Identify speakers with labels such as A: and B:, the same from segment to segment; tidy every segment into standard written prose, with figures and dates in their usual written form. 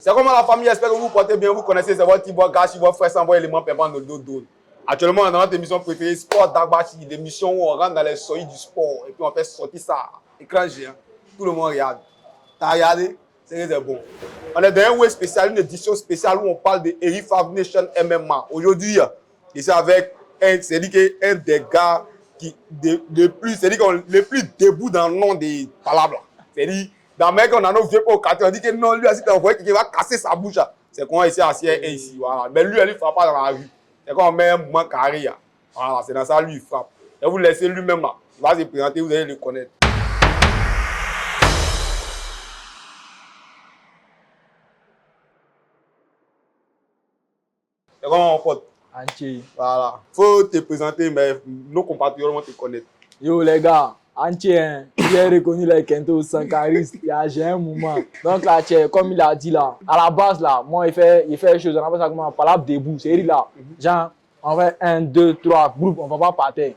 A: C'est comment la famille, j'espère que vous vous portez bien, vous connaissez, c'est votre Tibois Gachi, votre frère sans voix élément pépin de dos. Actuellement, on est dans notre émission préférée, Sport d'Agbachi, l'émission où on rentre dans les solis du sport et puis on fait sortir ça, écran géant. Tout le monde regarde. T'as regardé? C'est bon. On est dans un web spécial, une édition spéciale où on parle de Eric Favre Nation MMA. Aujourd'hui, c'est avec un des gars qui, le plus debout dans le nom des palabres. C'est-à-dire, dans le mec, on a nos vieux pour on dit que non, lui, si tu envoies qu'il va casser sa bouche. C'est qu'on essaie assis ici. Voilà. Mais lui, il ne frappe pas dans la rue. C'est quand on met un mouvement carré. Voilà, c'est dans ça, lui, il frappe. Et vous laissez lui-même là. Il va se présenter, vous allez le connaître. C'est comment mon pote?
B: Entier.
A: Voilà. Faut te présenter, mais nos compatriotes vont te connaître.
B: Yo les gars, entier, j'ai reconnu les Kento Sankaris, j'ai un moment. Donc là, comme il a dit là, à la base là, moi il fait les choses, on appelle ça comme un palabre debout, c'est là. Genre, on fait 1, 2, 3 groupes, on va pas partir.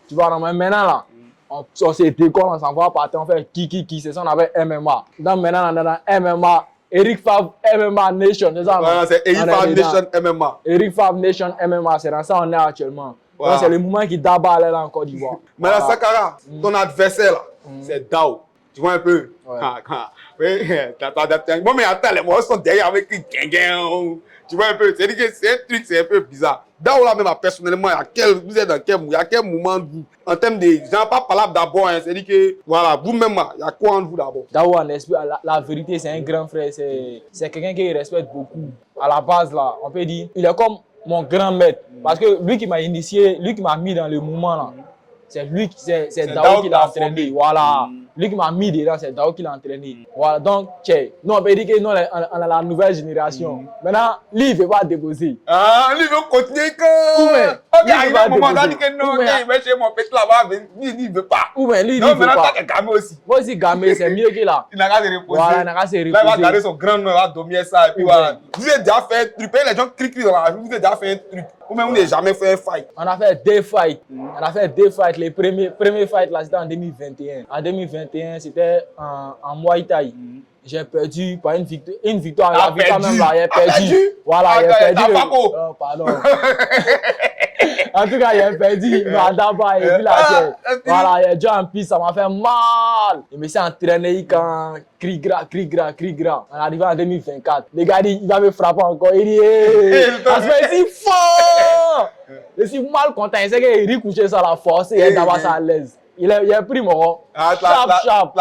B: Tu vois, maintenant là, on s'est décolle, on s'en va partir, on fait qui, c'est ça on appelle MMA. Donc maintenant, dans MMA, Eric Favre MMA Nation, c'est ça?
A: Voilà, c'est Eric Favre Nation MMA.
B: Eric Favre Nation MMA, c'est dans ça on est actuellement. Voilà. C'est le moment qui d'abord là en Côte d'Ivoire.
A: Mais là, Sakara, ton adversaire là, c'est Dao. Tu vois un peu?
B: Ouais.
A: Moi, mais attends, les mots sont derrière avec un gang. Tu vois un peu? C'est un truc, c'est un peu bizarre. Dao là, même personnellement, vous êtes dans quel moment en termes de. J'en pas parlé d'abord, hein, c'est-à-dire que, voilà, vous-même, il y a quoi en vous d'abord?
B: Dao, la vérité, c'est un grand frère, c'est quelqu'un qui respecte beaucoup. À la base là, on peut dire, il est comme mon grand maître. Parce que lui qui m'a initié, lui qui m'a mis dans le mouvement là, c'est Dao qui l'a entraîné. Voilà. Lui qui m'a mis dedans, c'est Dao qui l'a entraîné. Voilà. Donc, nous on peut dire que nous, on a la nouvelle génération. Maintenant, lui, il ne veut pas déposer.
A: Ah, lui, il veut continuer que. Ok, il va moment là, dit que non, il va chez mon petit là-bas, mais lui, il ne veut pas.
B: Ou bien lui, il
A: non,
B: veut pas.
A: maintenant, t'as gamé aussi.
B: Moi aussi, gamé, c'est mieux que là.
A: Il n'a qu'à se reposer.
B: Voilà, il n'a qu'à se reposer.
A: Là, il va garder son grand nom, il va dormir ça, et puis voilà. Vous avez déjà fait un truc, les gens crient dans la rue, vous avez déjà fait un truc. Ou même vous n'avez jamais fait un fight.
B: On a fait deux fights. On a fait deux fights. Les premiers fights, là, c'était en 2021. En 2021, c'était en Muay Thai. J'ai perdu par une victoire. La victoire même là, j'ai perdu. Voilà, j'ai perdu. Oh, pardon. En tout cas, j'ai perdu. D'abord, et puis là, voilà, j'ai déjà en piste, ça m'a fait mal. Je me suis entraîné quand cri gras. On est arrivé en 2024. Les gars, il va me frapper encore. Il dit, ça se fait si fort. Je suis mal content. Il sait qu'il est couché sur la force et d'abord ça à l'aise. Il a pris mon sharp.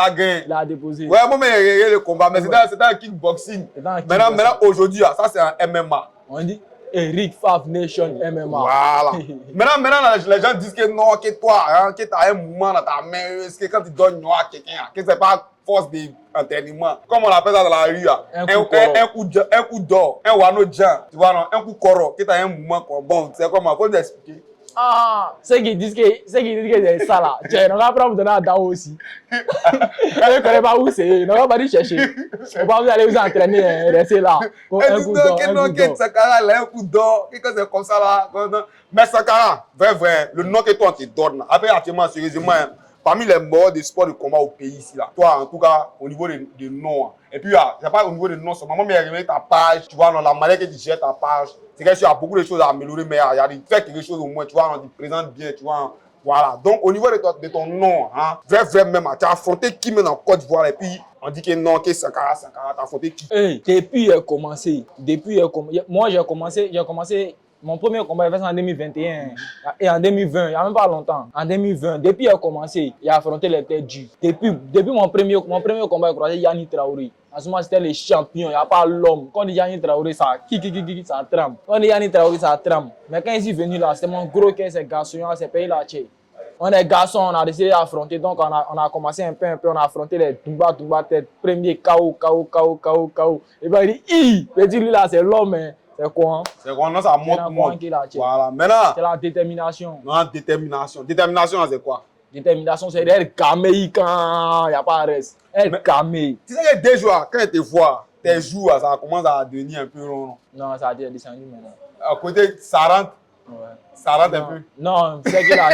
A: Il
B: a déposé.
A: Ouais, moi, mais le combat, mais c'était un kickboxing. Maintenant, aujourd'hui, ça, c'est un MMA.
B: On dit Eric Favre Nation MMA.
A: Voilà. maintenant, les gens disent que non, que toi, hein, que tu as un mouvement dans ta main, que quand tu donnes noir à quelqu'un, que c'est pas force d'entraînement. Comme on appelle ça dans la rue, un coup d'or, un wano djan, tu vois, non, un coup coro, que tu as un mouvement, bon, c'est comment, faut l'expliquer.
B: Ah, ceux qui disent que c'est ça là, tiens, on va pas vous donner à Dao aussi. Je ne connais pas où c'est, on va pas aller chercher. On va vous aller vous entraîner, rester là.
A: Un coup d'or, que c'est comme ça là. Mais Sakara, vrai, le nom que toi on te donne, après actuellement, sérieusement, parmi les morts des sports de combat au pays ici là, toi en tout cas, au niveau des noms, et puis c'est pas au niveau des noms seulement, mais il y a ta page, tu vois, dans la manière que tu gères ta page. C'est qu'il y a beaucoup de choses à améliorer, mais il y a quelque chose au moins, tu vois, on te présente bien, tu vois. Voilà. Donc, au niveau de ton nom, hein, vrai même, tu as affronté qui même en Côte d'Ivoire, et puis on dit que non, que Sankara, tu as affronté qui?
B: Depuis j'ai commencé, moi j'ai commencé, mon premier combat il fait en 2021 et en 2020, il n'y a même pas longtemps. En 2020, depuis j'ai commencé, j'ai affronté les têtes dures. Depuis mon premier combat, j'ai croisé Yanni Traoré. En ce moment, c'était les champions, il n'y a pas l'homme. Quand on dit Yanni Traoré, ça trame. Quand on dit Yanni Traoré, ça trame. Mais quand ils sont venus là, c'était mon gros cœur, ces garçons, ces pays-là. On est garçons, on a décidé d'affronter, donc on a commencé un peu, on a affronté les Dumba tête, premier KO. Et bien il dit, petit lui là, c'est l'homme, hein. C'est quoi?
A: C'est quoi? Non, ça monte. Voilà, maintenant.
B: C'est la détermination.
A: Non, détermination. Détermination, c'est quoi?
B: Détermination, c'est d'être camé quand il n'y a pas de reste. Être camé.
A: Tu sais que des joueurs, quand ils te voient, tes jours, ça commence à devenir un peu long.
B: Non, ça a descendu maintenant.
A: À côté, ça rentre.
B: Ouais.
A: Ça rentre un peu.
B: Non, c'est que là,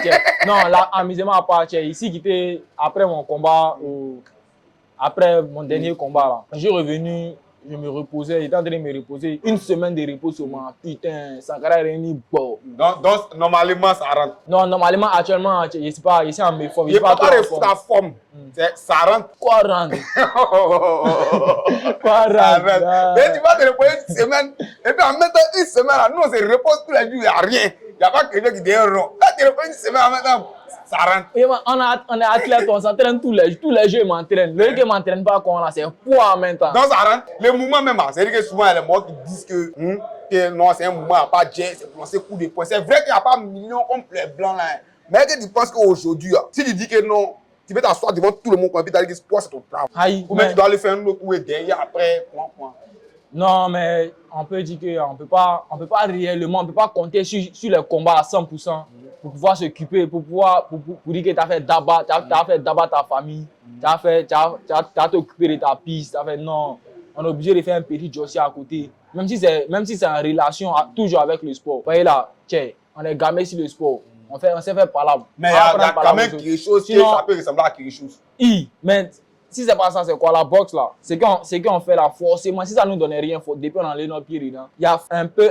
B: non, là, amusement à part, ici, qui était après mon combat, après mon dernier combat, là, je suis revenu je me reposais, j'étais en train de me reposer. Une semaine de repos seulement. Putain, Sankara est réuni. Bon.
A: Donc, normalement, ça rentre.
B: Non, normalement, actuellement, je ne sais pas, ici en mes formes.
A: Il n'y a pas de ta forme. Ça rentre.
B: Quoi rentre? Quoi
A: Ça
B: rentre?
A: rentre. Mais tu vas te reposer une semaine. Et puis en même temps, une semaine, là, nous, on se repose tous les jours, il n'y a rien. Il n'y a pas quelqu'un qui dit un rond. Là, tu reposes une semaine, en même temps, ça rentre.
B: Et on est athlète, on s'entraîne tous les jours, je m'entraîne. Le qui ne m'entraîne pas, c'est poids en même temps.
A: Donc, ça rentre. Les mouvements même, c'est-à-dire que souvent, il y a les morts qui disent que non, c'est un mouvement, il n'y a pas de jet, c'est lancer coup de poing. C'est vrai qu'il n'y a pas millions comme les blancs là. Mais que tu penses qu'aujourd'hui, si tu dis que non, tu veux t'asseoir devant tout le monde, et puis tu dis que sport, c'est ton travail. Ou même tu dois aller faire un autre coup et derrière, après, point.
B: Non, mais on peut dire qu'on ne peut pas réellement, on ne peut pas compter sur les combats à 100% pour pouvoir s'occuper, pour dire que tu as fait d'abord ta famille, tu as t'occupé de ta piste, non, on est obligé de faire un petit job à côté, même si c'est en relation toujours avec le sport. Vous voyez là, on est gamé sur le sport, on s'est fait par là.
A: Mais il y a quand même quelque chose qui ça peut ressembler à quelque chose.
B: Mais si c'est pas ça, c'est quoi la boxe là? C'est qu'on fait là forcément. Si ça nous donne rien, depuis on enlève nos pieds dedans. Il y a un peu.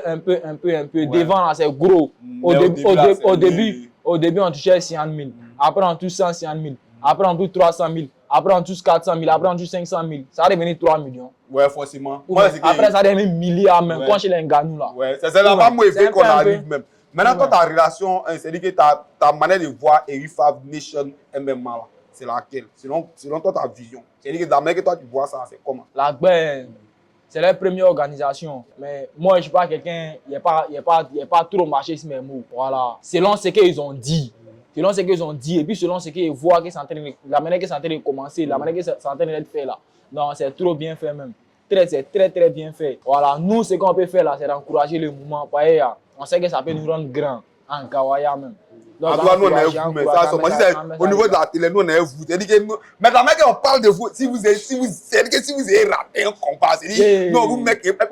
B: Ouais. Devant là, c'est gros. Au début, on touchait 50 000. Après, on touche 150 000. Après, on touche 300 000. Après, on touche 400 000. Après, on touche 500 000. Ça va devenir 3 millions.
A: Ouais, forcément.
B: Après, ça va devenir milliards même. Quand chez les Nganou là.
A: Ouais, c'est là-bas qu'on arrive même. Maintenant, toi, ta relation, c'est-à-dire que ta manière de voir Eric Favre Nation MMA là. C'est laquelle? Selon toi, ta vision. C'est-à-dire que d'abord que toi, tu vois ça, c'est comment?
B: C'est la première organisation. Mais moi, je ne suis pas quelqu'un, il n'y a pas trop marché sur mes mots. Voilà. Selon ce qu'ils ont dit. Et puis selon ce qu'ils voient, la manière qu'ils sont en train de commencer, la manière qu'ils sont en train d'être fait là. Non, c'est trop bien fait même. C'est très, très bien fait. Voilà. Nous, ce qu'on peut faire là, c'est d'encourager le mouvement. On sait que ça peut nous rendre grands. En Kawaya même.
A: Donc, nous, on est vous, mais ça, au niveau de la télé, nous, on est vous. C'est-à-dire que nous, mais la on parle de vous, si vous avez raté un combat, c'est-à-dire, non, vous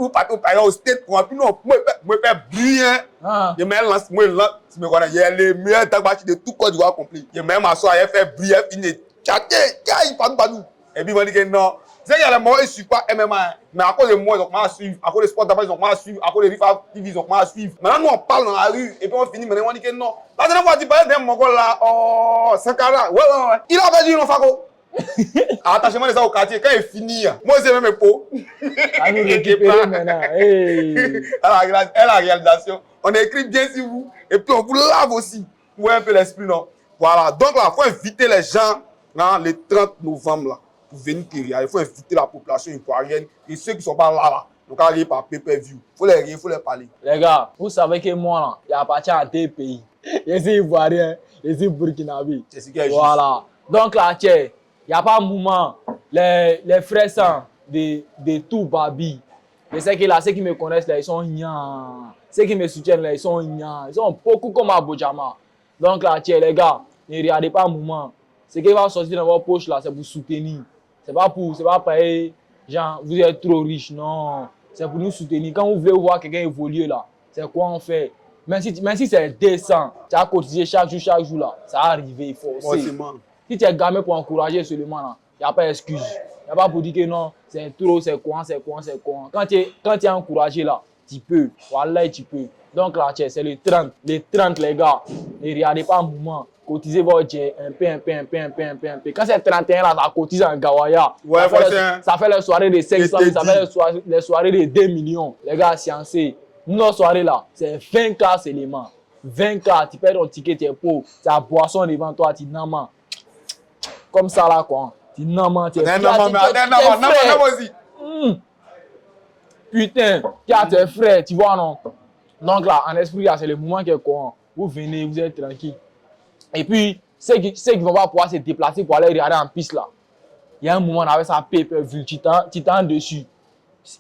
A: partez au stade, puis nous, moi, faire bien. Je me lance, tu me connais, il y a les meilleurs tabacs de tout Côte d'Ivoire compris. Je même m'assois, il fait briller, fini, il parle. Et puis, il m'a dit que non. C'est qu'il y a les moments où ils ne suivent pas MMA, mais à cause de moi, ils ont commencé à suivre. À cause de Sport d'Affaires, ils ont commencé à suivre. À cause de Rifa TV, ils ont commencé à suivre. Maintenant, nous, on parle dans la rue, et puis on finit, maintenant, on dit que non. La dernière fois, tu parlais d'un Mongol là, Sankara, ouais. Il a perdu, non, Fako. Attachement des gens au quartier, quand il finit, moi, c'est même mes pots.
B: À nous récupérer maintenant.
A: À la réalisation, on écrit bien sur vous, et puis on vous lave aussi. Vous voyez un peu l'esprit, non? Voilà, donc là, il faut inviter les gens, là, le 30 novembre, là. Pour venir Kéria, il faut inviter la population ivoirienne et ceux qui ne sont pas là, donc aller par pay-per-view. Il faut les parler.
B: Les gars, vous savez que moi, là, j'appartiens à deux pays. Je suis ivoirien, je suis burkinabé.
A: C'est ce qui est
B: voilà. Donc là, il n'y a pas un moment. Les frères sang de tout Babi. Je sais que là, ceux qui me connaissent, là, ils sont nians. Ceux qui me soutiennent, là, ils sont nians. Ils sont beaucoup comme à Bojama. Donc là, les gars, ne regardez pas un moment. Ce qui va sortir dans votre poche, là, c'est pour soutenir. C'est pas pareil, genre, vous êtes trop riche, non. C'est pour nous soutenir. Quand vous voulez voir quelqu'un évoluer là, c'est quoi on fait? Même si c'est 200, tu as cotisé chaque jour là, ça va arriver, il faut aussi. Si tu es gamin pour encourager seulement là, il n'y a pas d'excuse. Il n'y a pas pour dire que non, c'est trop, c'est quoi. Quand tu es encouragé là, tu peux. Voilà, tu peux. Donc là, c'est le 30. Les 30, les gars, ne regardez pas un mouvement. Cotisez votre jet, un peu. Quand c'est 31 là, ça cotise en Gawaya.
A: Ouais,
B: ça fait les soirées de 500 000, ça fait les soirées de 2 millions. Les gars, sciencés. Nos soirées là, c'est 20K seulement. 20K, tu payes ton ticket, tu es pauvre. Tu as boisson devant toi, tu n'amas. Comme ça là, quoi. Tu n'amas, tu es
A: aussi.
B: Putain, tu as tes frères, tu vois, non? Donc là, en esprit, là, c'est le moment qui est quoi. Vous venez, vous êtes tranquille. Et puis, ceux qui vont pas pouvoir se déplacer pour aller regarder en piste là, il y a un moment avec sa pay-per-view, tu t'en dessus.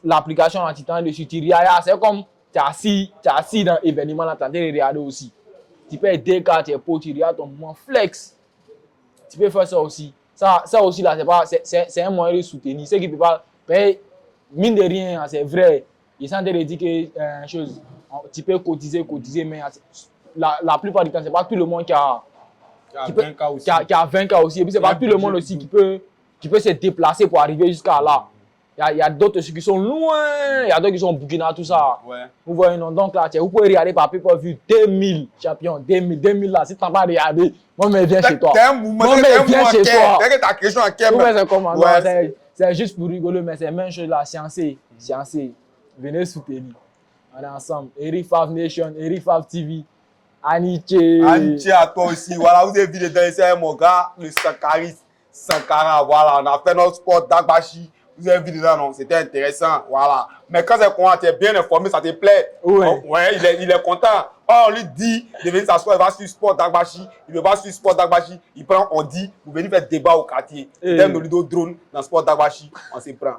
B: L'application, tu t'en dessus, tu regardes, c'est comme tu es assis dans l'événement là, tu es en train de regarder aussi. Tu peux être décalé, tu es pauvre, tu regardes ton moment flex. Tu peux faire ça aussi. Ça aussi là, c'est un moyen de soutenir. Ceux qui ne peuvent pas, mais mine de rien, c'est vrai. Ils sont en train de dire que chose, tu peux cotiser, mais la plupart du temps, ce n'est pas tout le monde qui a 20K aussi. Et puis, ce n'est pas tout le monde aussi qui peut se déplacer pour arriver jusqu'à là. Il y a d'autres aussi qui sont loin, il y a d'autres qui sont au Burkina, tout ça.
A: Ouais.
B: Vous voyez, non? Donc là, vous pouvez regarder par pay-per-view 2000 champions, 2000 là. Si tu n'as pas regardé, moi, mais viens chez toi. Moi, mais viens chez toi.
A: T'as ta question en quête.
B: C'est comment? C'est juste pour rigoler, mais c'est la même chose là. Sciencé. Venez soutenir. On est ensemble. Eric Fav Nation, Eric Fav TV, Aniche.
A: Aniche à toi aussi. Voilà, vous avez vu les derniers, c'est mon gars, le Sankara. Voilà, on a fait notre sport d'Agbashi. Vous avez vu dedans, non? C'était intéressant. Voilà. Mais quand c'est comment tu es bien informé, ça te plaît.
B: Oui.
A: Oh, ouais, il est content. On lui dit de venir s'asseoir, il va sur sport d'Agbashi. Il ne va pas sur sport d'Agbashi. Il prend, on dit, vous venez faire débat au quartier. T'aimes le Lido drone dans sport d'Agbashi, on se prend.